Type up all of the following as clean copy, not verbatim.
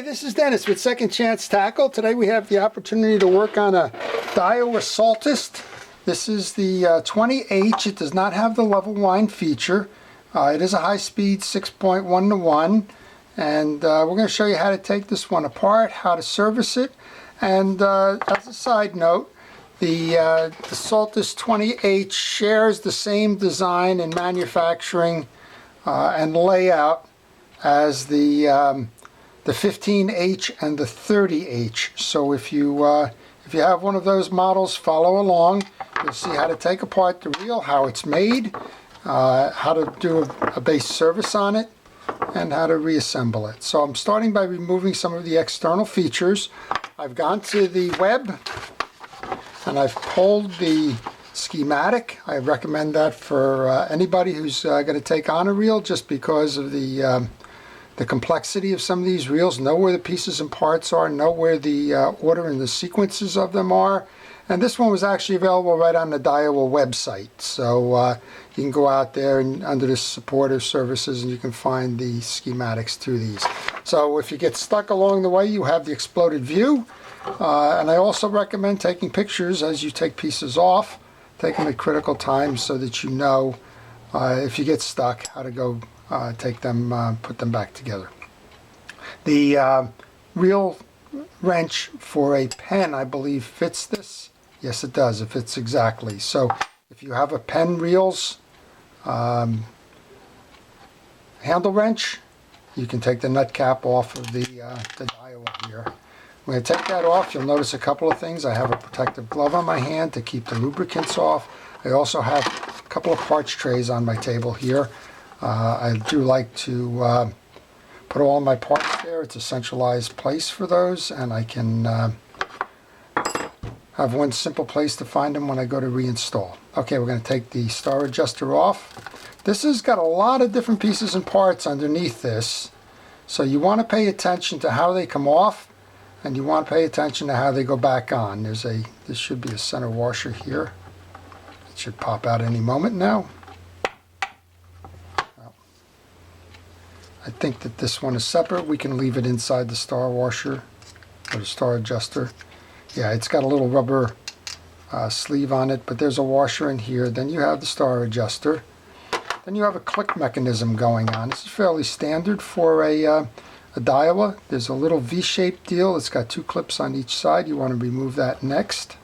Hi, this is Dennis with Second Chance Tackle. Today we have the opportunity to work on a Daiwa Saltist. This is the 20H. It does not have the level wind feature. It is a high-speed 6.1 to 1. And we're going to show you how to take this one apart, how to service it. And as a side note, the Saltist 20H shares the same design and manufacturing and layout as the 15H and the 30H. So if you have one of those models, follow along. You'll see how to take apart the reel, how it's made, how to do a base service on it, and how to reassemble it. So I'm starting by removing some of the external features. I've gone to the web and I've pulled the schematic. I recommend that for anybody who's going to take on a reel, just because of the complexity of some of these reels. Know where the pieces and parts are, know where the order and the sequences of them are. And this one was actually available right on the Daiwa website. So you can go out there and under the support or services and you can find the schematics to these. So if you get stuck along the way, you have the exploded view. And I also recommend taking pictures as you take pieces off. Take them at critical times so that you know if you get stuck how to go take them, put them back together. The reel wrench for a pen, I believe, fits this. Yes, it does. It fits exactly. So if you have a pen reels handle wrench, you can take the nut cap off of the Daiwa here. When I take that off, you'll notice a couple of things. I have a protective glove on my hand to keep the lubricants off. I also have a couple of parts trays on my table here. I do like to put all my parts there. It's a centralized place for those, and I can have one simple place to find them when I go to reinstall. Okay, we're going to take the star adjuster off. This has got a lot of different pieces and parts underneath this, so you want to pay attention to how they come off, and you want to pay attention to how they go back on. This should be a center washer here. It should pop out any moment now. I think that this one is separate. We can leave it inside the star washer or the star adjuster. Yeah, it's got a little rubber sleeve on it, but there's a washer in here. Then you have the star adjuster. Then you have a click mechanism going on. This is fairly standard for a Daiwa. There's a little V-shaped deal. It's got two clips on each side. You want to remove that next.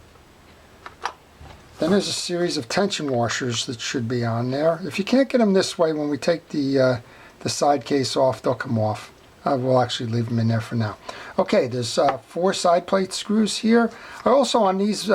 Then there's a series of tension washers that should be on there. If you can't get them this way, when we take the side case off, they'll come off. We'll actually leave them in there for now. Okay, there's 4 side plate screws here. Also on these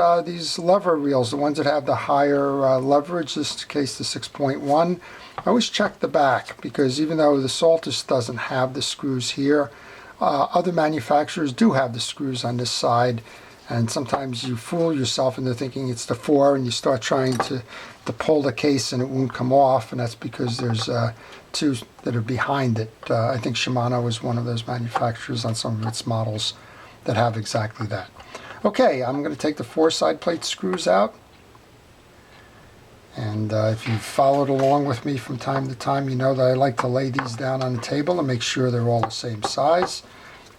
lever reels, the ones that have the higher leverage, this case the 6.1, I always check the back, because even though the Saltist doesn't have the screws here, other manufacturers do have the screws on this side, and sometimes you fool yourself into thinking it's the 4 and you start trying to pull the case and it won't come off, and that's because there's 2 that are behind it. I think Shimano is one of those manufacturers on some of its models that have exactly that. Okay, I'm going to take the 4 side plate screws out. And if you've followed along with me from time to time, you know that I like to lay these down on the table and make sure they're all the same size.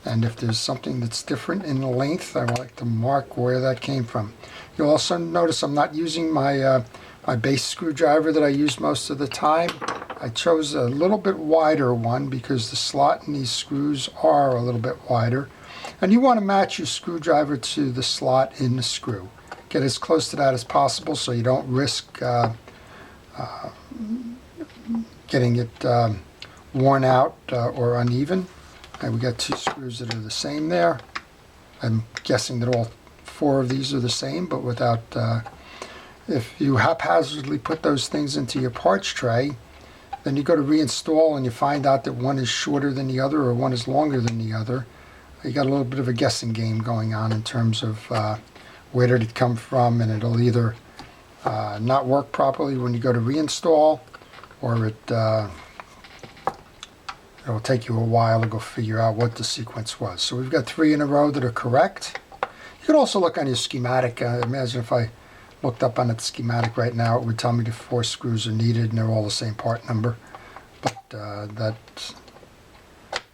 And if there's something that's different in the length, I like to mark where that came from. You'll also notice I'm not using my my base screwdriver that I use most of the time. I chose a little bit wider one because the slot in these screws are a little bit wider. And you want to match your screwdriver to the slot in the screw. Get as close to that as possible so you don't risk getting it worn out or uneven. And we got 2 screws that are the same there. I'm guessing that all 4 of these are the same, but without if you haphazardly put those things into your parts tray, then you go to reinstall and you find out that one is shorter than the other or one is longer than the other. You got a little bit of a guessing game going on in terms of where did it come from, and it'll either not work properly when you go to reinstall, or it'll take you a while to go figure out what the sequence was. So we've got 3 in a row that are correct. You could also look on your schematic. Imagine if I looked up on the schematic right now, it would tell me the 4 screws are needed and they're all the same part number. But that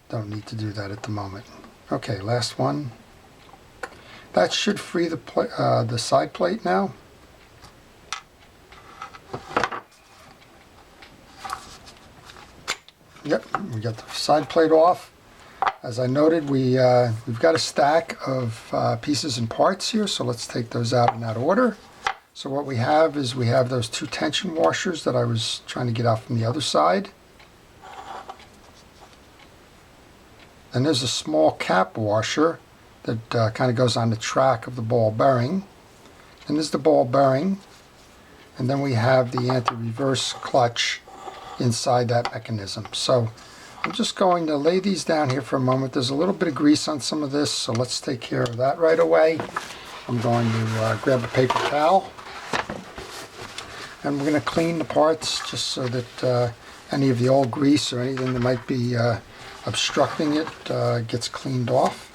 don't need to do that at the moment. Okay, last one. That should free the side plate now. Yep, we got the side plate off. As I noted, we've got a stack of pieces and parts here, so let's take those out in that order. So what we have is we have those two tension washers that I was trying to get out from the other side. Then there's a small cap washer that kind of goes on the track of the ball bearing. And there's the ball bearing. And then we have the anti-reverse clutch inside that mechanism. So I'm just going to lay these down here for a moment. There's a little bit of grease on some of this, so let's take care of that right away. I'm going to grab a paper towel. And we're going to clean the parts just so that any of the old grease or anything that might be obstructing it gets cleaned off.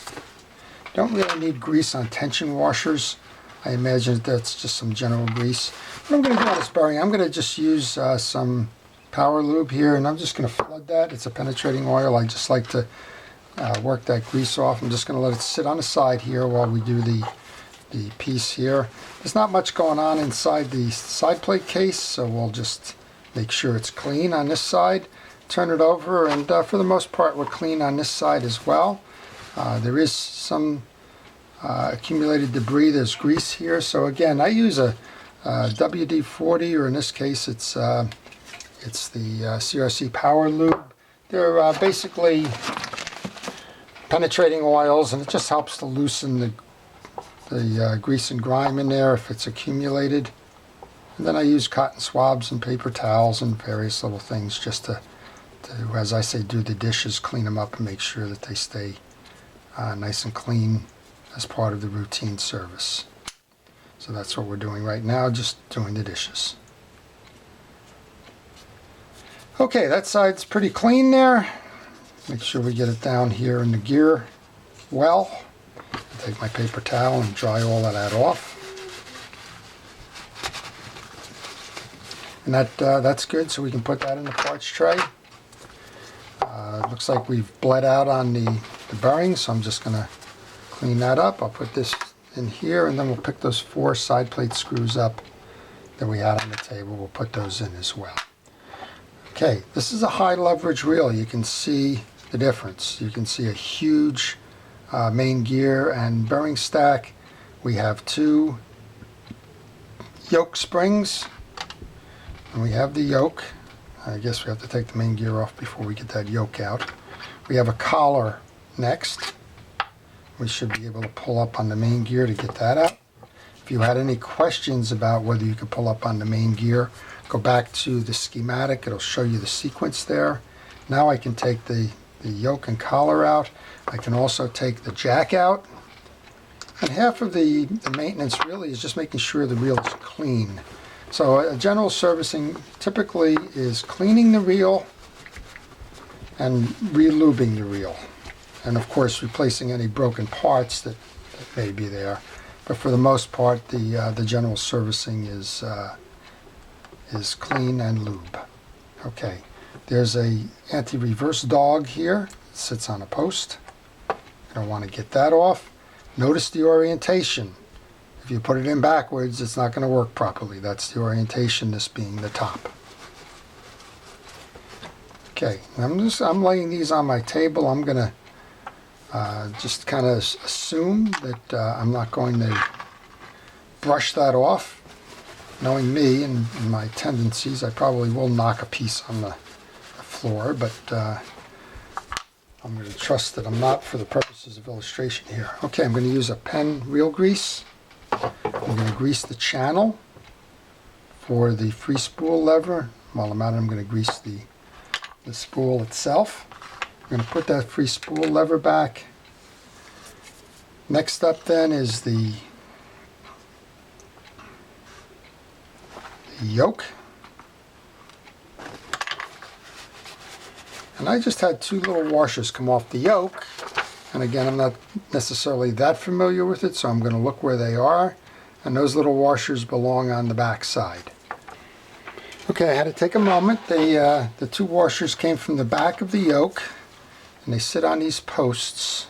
Don't really need grease on tension washers. I imagine that's just some general grease. What I'm going to do on this bearing, I'm going to just use some power lube here, and I'm just going to flood that. It's a penetrating oil. I just like to work that grease off. I'm just going to let it sit on the side here while we do the piece here. There's not much going on inside the side plate case, so we'll just make sure it's clean on this side. Turn it over, and for the most part we're clean on this side as well. There is some accumulated debris. There's grease here, so again I use a WD-40, or in this case it's the CRC Power Lube. They're basically penetrating oils, and it just helps to loosen the grease and grime in there if it's accumulated. And then I use cotton swabs and paper towels and various little things just to, as I say, do the dishes, clean them up and make sure that they stay nice and clean as part of the routine service. So that's what we're doing right now, just doing the dishes. Okay, that side's pretty clean there. Make sure we get it down here in the gear well. Take my paper towel and dry all of that off. And that's good, so we can put that in the parts tray. It looks like we've bled out on the bearings, so I'm just going to clean that up. I'll put this in here, and then we'll pick those 4 side plate screws up that we had on the table. We'll put those in as well. Okay, this is a high leverage reel. You can see the difference. You can see a huge main gear and bearing stack. We have 2 yoke springs, and we have the yoke. I guess we have to take the main gear off before we get that yoke out. We have a collar next. We should be able to pull up on the main gear to get that out. If you had any questions about whether you could pull up on the main gear, go back to the schematic. It'll show you the sequence there. Now I can take the yoke and collar out. I can also take the jack out. And half of the maintenance really is just making sure the reel is clean. So a general servicing typically is cleaning the reel and re-lubing the reel. And of course replacing any broken parts that may be there. But for the most part, the general servicing is clean and lube. Okay, there's a anti-reverse dog here. It sits on a post. I don't want to get that off. Notice the orientation. If you put it in backwards, it's not going to work properly. That's the orientation, this being the top. Okay, I'm laying these on my table. I'm going to just kind of assume that I'm not going to brush that off. Knowing me and my tendencies, I probably will knock a piece on the floor, but I'm going to trust that I'm not, for the purposes of illustration here. Okay, I'm going to use a pen reel grease. I'm going to grease the channel for the free spool lever. While I'm at it, I'm going to grease the spool itself. I'm going to put that free spool lever back. Next up then is the yoke. And I just had 2 little washers come off the yoke. And again, I'm not necessarily that familiar with it, so I'm going to look where they are. And those little washers belong on the back side. Okay, I had to take a moment. The 2 washers came from the back of the yoke, and they sit on these posts.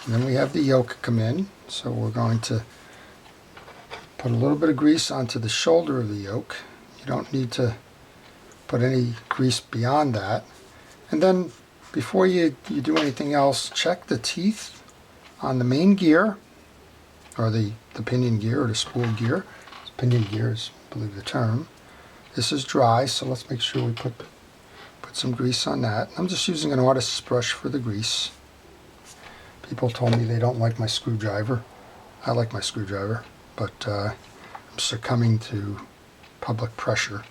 And then we have the yoke come in, so we're going to put a little bit of grease onto the shoulder of the yoke. You don't need to put any grease beyond that. And then before you do anything else, check the teeth on the main gear, or the pinion gear, or the spool gear. Pinion gear is, I believe, the term. This is dry, so let's make sure we put some grease on that. I'm just using an artist's brush for the grease. People told me they don't like my screwdriver. I like my screwdriver, but I'm succumbing to public pressure.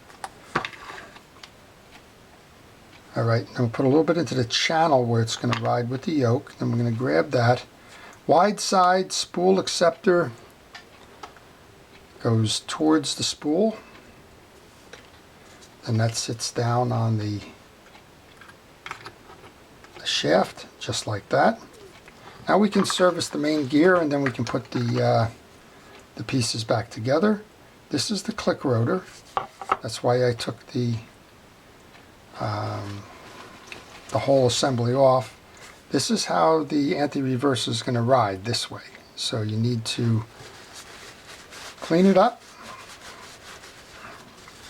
Alright, now we'll put a little bit into the channel where it's going to ride with the yoke. Then we're going to grab that. Wide side spool acceptor goes towards the spool. And that sits down on the shaft, just like that. Now we can service the main gear, and then we can put the pieces back together. This is the click rotor. That's why I took the whole assembly off. This is how the anti-reverse is going to ride, this way. So you need to clean it up,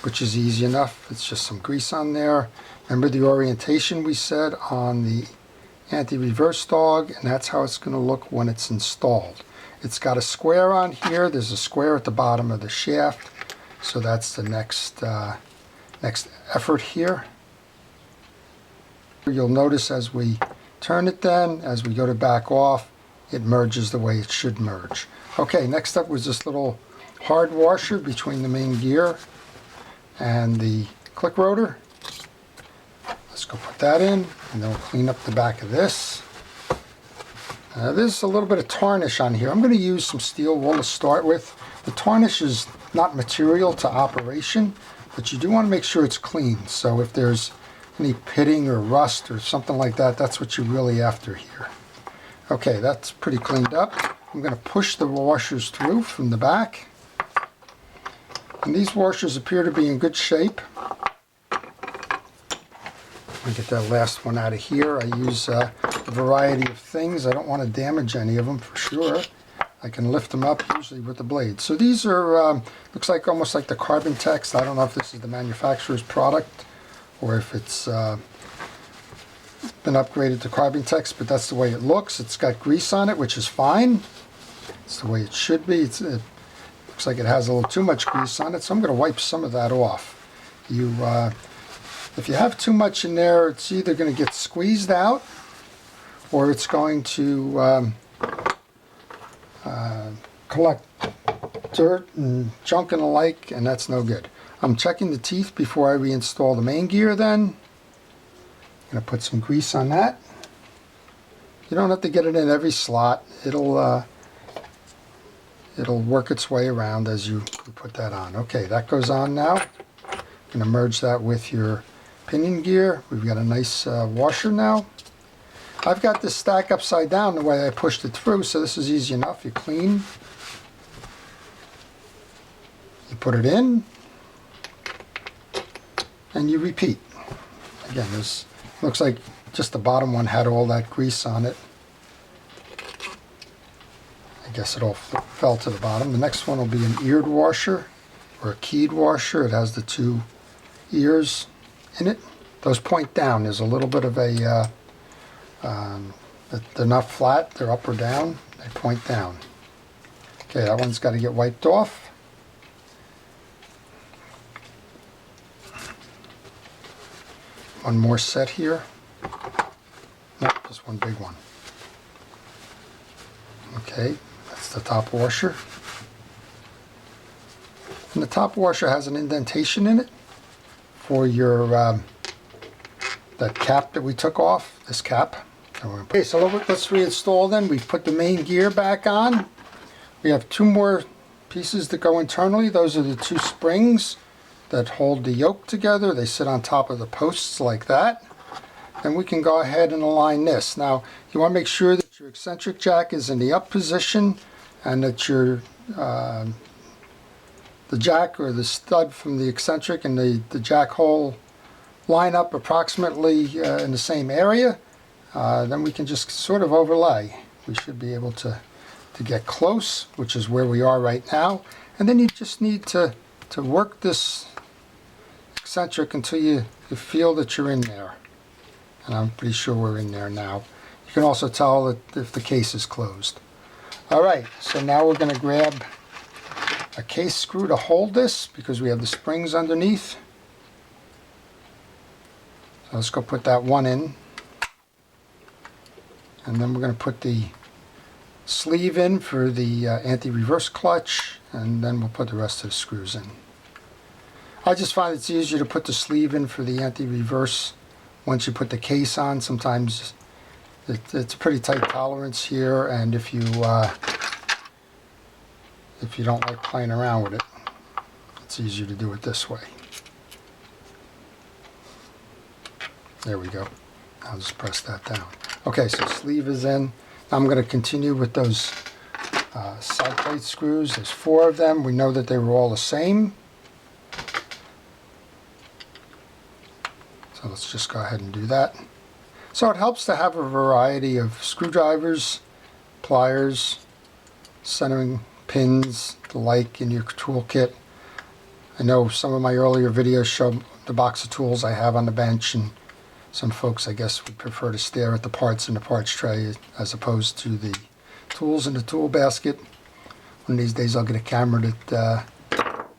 which is easy enough. It's just some grease on there. Remember the orientation we said on the anti-reverse dog, and that's how it's going to look when it's installed. It's got a square on here. There's a square at the bottom of the shaft, so that's the next effort here. You'll notice as we turn it then, as we go to back off, it merges the way it should merge. Okay, next up was this little hard washer between the main gear and the click rotor. Let's go put that in, and then we'll clean up the back of this. There's a little bit of tarnish on here. I'm going to use some steel wool to start with. The tarnish is not material to operation, but you do want to make sure it's clean. So if there's any pitting or rust or something like that, that's what you're really after here. Okay, that's pretty cleaned up. I'm going to push the washers through from the back. And these washers appear to be in good shape. Let me get that last one out of here. I use a variety of things. I don't want to damage any of them for sure. I can lift them up usually with the blade. So these are, looks like almost like the carbon text. I don't know if this is the manufacturer's product or if it's been upgraded to carbon text, but that's the way it looks. It's got grease on it, which is fine. It's the way it should be. It looks like it has a little too much grease on it, so I'm going to wipe some of that off. If you have too much in there, it's either going to get squeezed out or it's going to collect dirt and junk and the like, and that's no good. I'm checking the teeth before I reinstall the main gear then. I'm going to put some grease on that. You don't have to get it in every slot. It'll work its way around as you put that on. Okay, that goes on now. I'm going to merge that with your pinion gear. We've got a nice washer now. I've got this stack upside down the way I pushed it through, so this is easy enough. You clean, you put it in, and you repeat. Again, this looks like just the bottom one had all that grease on it. I guess it all fell to the bottom. The next one will be an eared washer or a keyed washer. It has the two ears in it. Those point down. There's a little bit of a, they're not flat, they're up or down, they point down. Okay, that one's got to get wiped off. One more set here. Nope, just one big one. Okay, that's the top washer. And the top washer has an indentation in it for your that cap that we took off, this cap. Okay, so let's reinstall then. We've put the main gear back on. We have two more pieces that go internally. Those are the two springs that hold the yoke together. They sit on top of the posts like that. And we can go ahead and align this. Now, you want to make sure that your eccentric jack is in the up position and that your the jack or the stud from the eccentric and the jack hole line up approximately in the same area. Then we can just sort of overlay. we should be able to get close, which is where we are right now. And then you just need to work this eccentric until you feel that you're in there. And I'm pretty sure we're in there now. You can also tell that if the case is closed. All right, so now we're going to grab a case screw to hold this because we have the springs underneath. So let's go put that one in. And then we're going to put the sleeve in for the anti-reverse clutch, and then we'll put the rest of the screws in. I just find it's easier to put the sleeve in for the anti-reverse once you put the case on. Sometimes it's a pretty tight tolerance here, and if you don't like playing around with it, it's easier to do it this way. There we go. I'll just press that down. Okay, so sleeve is in. Now I'm going to continue with those side plate screws. There's 4 of them. We know that they were all the same. So let's just go ahead and do that. So it helps to have a variety of screwdrivers, pliers, centering pins, the like in your toolkit. I know some of my earlier videos show the box of tools I have on the bench, and some folks, I guess, would prefer to stare at the parts in the parts tray as opposed to the tools in the tool basket. One of these days I'll get a camera that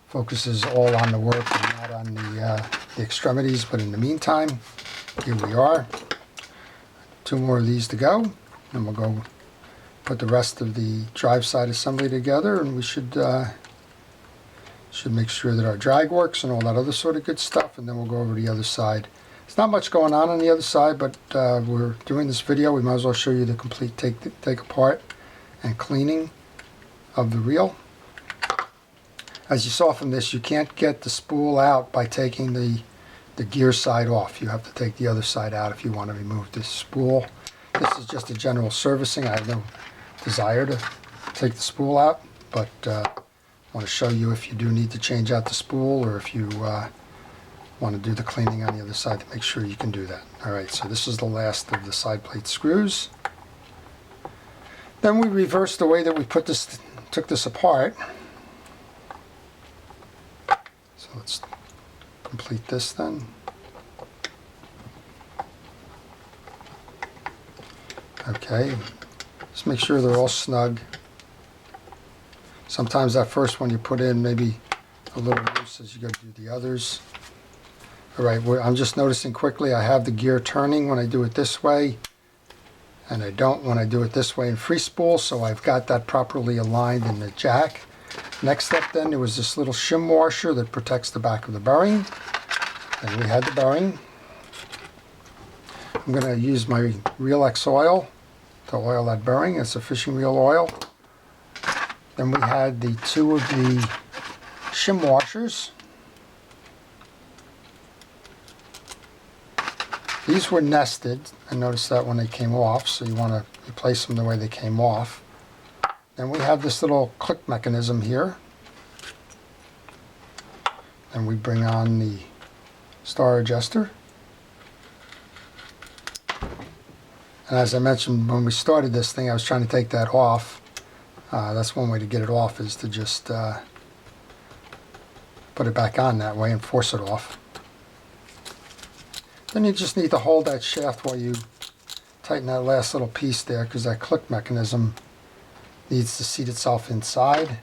focuses all on the work and not on the extremities, but in the meantime, here we are. 2 more of these to go, and we'll go put the rest of the drive side assembly together, and we should make sure that our drag works and all that other sort of good stuff, and then we'll go over the other side. There's not much going on the other side, but we're doing this video. We might as well show you the complete take apart and cleaning of the reel. As you saw from this, you can't get the spool out by taking the gear side off. You have to take the other side out if you want to remove this spool. This is just a general servicing. I have no desire to take the spool out, but I want to show you if you do need to change out the spool, or if you want to do the cleaning on the other side to make sure you can do that. Alright, so this is the last of the side plate screws. Then we reversed the way that we took this apart. So let's complete this then. Okay, just make sure they're all snug. Sometimes that first one you put in maybe a little loose as you go to do the others. Alright, I'm just noticing quickly I have the gear turning when I do it this way, and I don't when I do it this way in free spool, so I've got that properly aligned in the jack. Next step then, there was this little shim washer that protects the back of the bearing, and we had the bearing. I'm going to use my Reel X oil to oil that bearing. It's a fishing reel oil. Then we had the 2 of the shim washers. These were nested. I noticed that when they came off, so you want to replace them the way they came off. Then we have this little click mechanism here. And we bring on the star adjuster. And as I mentioned when we started this thing, I was trying to take that off. That's one way to get it off, is to just put it back on that way and force it off. Then you just need to hold that shaft while you tighten that last little piece there, because that click mechanism needs to seat itself inside.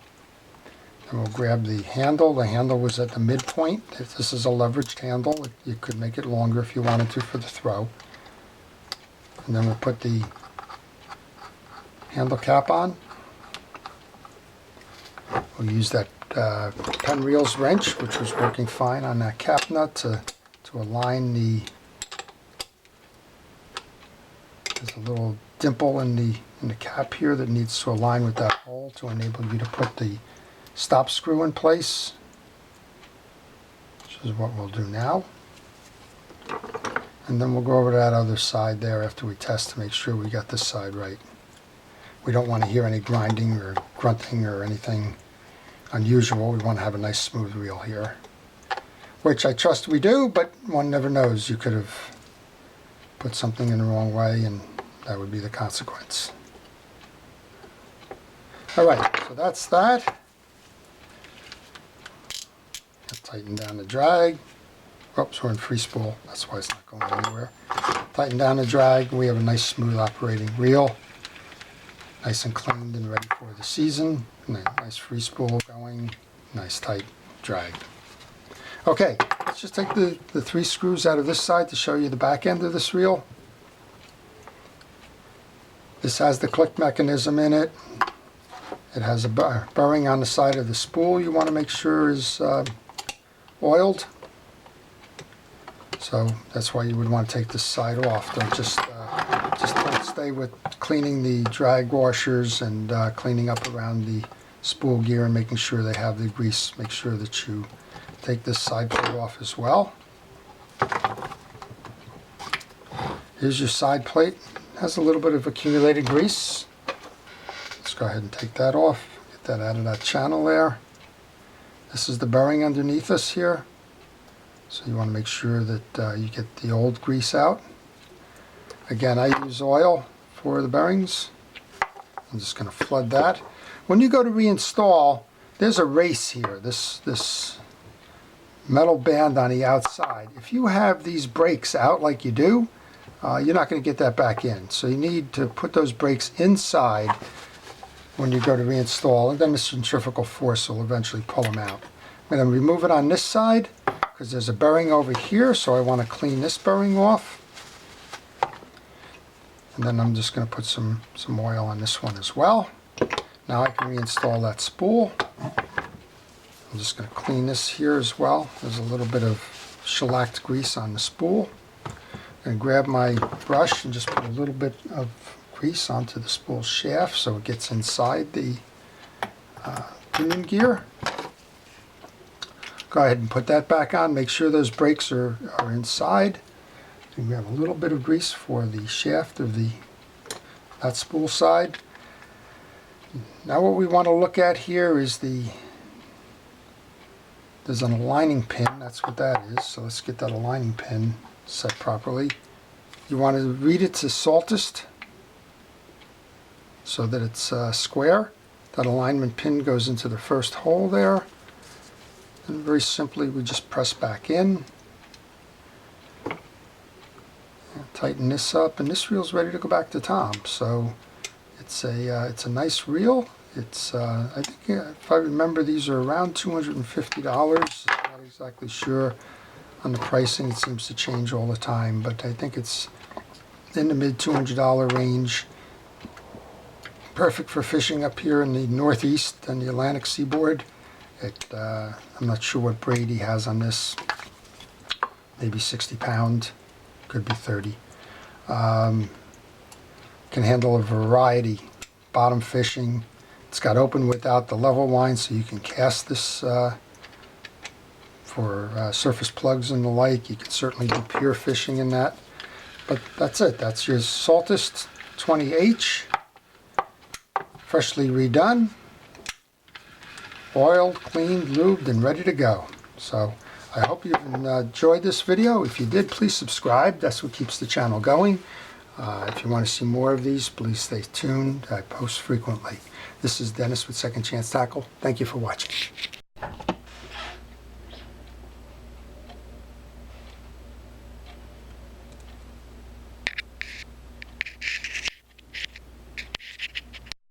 And we'll grab the handle. The handle was at the midpoint. If this is a leveraged handle, you could make it longer if you wanted to for the throw. And then we'll put the handle cap on. We'll use that pen reels wrench, which was working fine on that cap nut, to align the. There's a little dimple in the cap here that needs to align with that hole to enable you to put the stop screw in place, which is what we'll do now. And then we'll go over to that other side there after we test to make sure we got this side right. We don't want to hear any grinding or grunting or anything unusual. We want to have a nice smooth reel here, which I trust we do, but one never knows. You could have put something in the wrong way and that would be the consequence. All right, so that's that. Tighten down the drag. Oops, we're in free spool. That's why it's not going anywhere. Tighten down the drag. We have a nice smooth operating reel. Nice and cleaned and ready for the season. Nice free spool going. Nice tight drag. Okay, let's just take the 3 screws out of this side to show you the back end of this reel. This has the click mechanism in it. It has a burring on the side of the spool you want to make sure is oiled. So that's why you would want to take this side off. Don't just don't stay with cleaning the drag washers and cleaning up around the spool gear and making sure they have the grease. Make sure that you take this side plate off as well. Here's your side plate. It has a little bit of accumulated grease. Let's go ahead and take that off. Get that out of that channel there. This is the bearing underneath us here. So you want to make sure that you get the old grease out. Again, I use oil for the bearings. I'm just going to flood that. When you go to reinstall, there's a race here, this metal band on the outside. If you have these brakes out like you do, you're not going to get that back in. So you need to put those brakes inside when you go to reinstall, and then the centrifugal force will eventually pull them out. I'm going to remove it on this side because there's a bearing over here, so I want to clean this bearing off. And then I'm just going to put some oil on this one as well. Now I can reinstall that spool. I'm just going to clean this here as well. There's a little bit of shellacked grease on the spool. I'm going to grab my brush and just put a little bit of grease onto the spool shaft so it gets inside the pinion gear. Go ahead and put that back on. Make sure those brakes are inside. And we have a little bit of grease for the shaft of that spool side. Now what we want to look at here is there's an aligning pin. That's what that is. So let's get that aligning pin set properly. You want to read it to Saltist so that it's square. That alignment pin goes into the first hole there. And very simply we just press back in. Tighten this up, and this reel's ready to go back to Tom. So it's a nice reel. It's I think if I remember, these are around $250. I'm not exactly sure on the pricing. It seems to change all the time, but I think it's in the mid $200 range. Perfect for fishing up here in the Northeast and the Atlantic seaboard. I'm not sure what braid he has on this. Maybe 60 pound, could be 30. Can handle a variety. Bottom fishing. It's got open without the level line, so you can cast this for surface plugs and the like. You can certainly do pier fishing in that. But that's it. That's your Saltist 20H. Freshly redone. Oiled, cleaned, lubed, and ready to go. So I hope you've enjoyed this video. If you did, please subscribe. That's what keeps the channel going. If you want to see more of these, please stay tuned. I post frequently. This is Dennis with Second Chance Tackle. Thank you for watching.